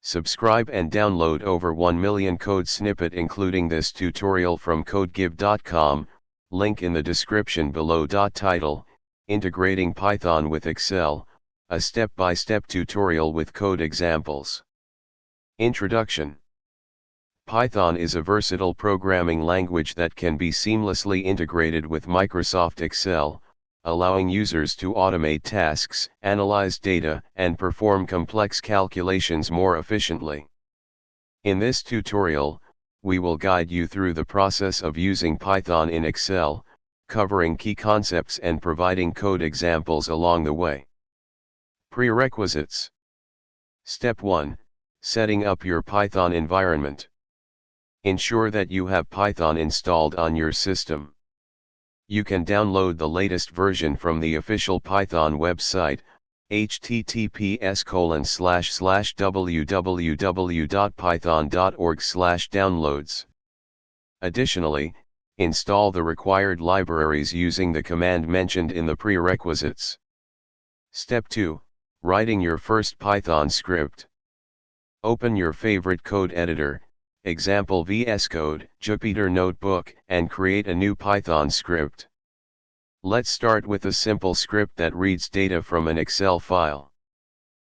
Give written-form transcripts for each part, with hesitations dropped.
Subscribe and download over 1 million code snippet including this tutorial from codegive.com, link in the description below. Title, Integrating Python with Excel, a step-by-step tutorial with code examples. Introduction. Python is a versatile programming language that can be seamlessly integrated with Microsoft Excel, allowing users to automate tasks, analyze data, and perform complex calculations more efficiently. In this tutorial, we will guide you through the process of using Python in Excel, covering key concepts and providing code examples along the way. Prerequisites. Step 1. Setting up your Python environment. Ensure that you have Python installed on your system. You can download the latest version from the official Python website, https://www.python.org/downloads. Additionally, install the required libraries using the command mentioned in the prerequisites. Step 2. Writing your first Python script. Open your favorite code editor, example vscode, Jupyter Notebook, and create a new Python script. Let's start with a simple script that reads data from an Excel file.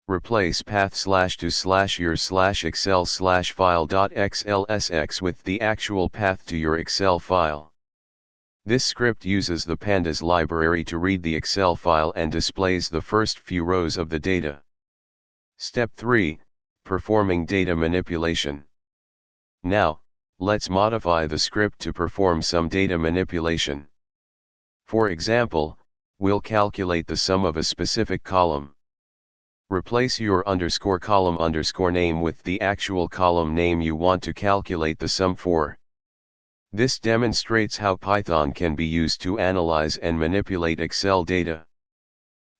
Replace path/to/your/excel/file.xlsx with the actual path to your Excel file. This script uses the pandas library to read the Excel file and displays the first few rows of the data. Step 3. Performing data manipulation. Now, let's modify the script to perform some data manipulation. For example, we'll calculate the sum of a specific column. Replace your _column_name with the actual column name you want to calculate the sum for. This demonstrates how Python can be used to analyze and manipulate Excel data.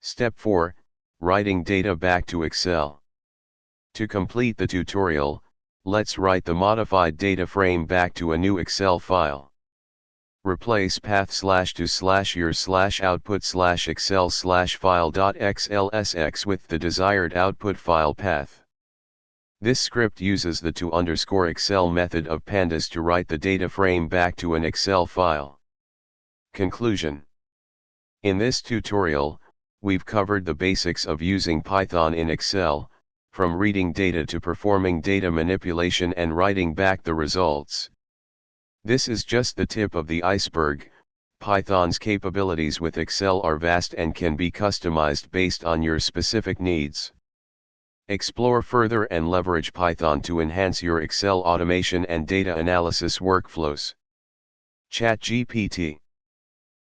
Step 4. Writing data back to Excel. To complete the tutorial, let's write the modified data frame back to a new Excel file. Replace path/to/your/output/excel/file.xlsx with the desired output file path. This script uses the to_excel method of pandas to write the data frame back to an Excel file. Conclusion. In this tutorial, we've covered the basics of using Python in Excel, from reading data to performing data manipulation and writing back the results. This is just the tip of the iceberg. Python's capabilities with Excel are vast and can be customized based on your specific needs. Explore further and leverage Python to enhance your Excel automation and data analysis workflows. ChatGPT.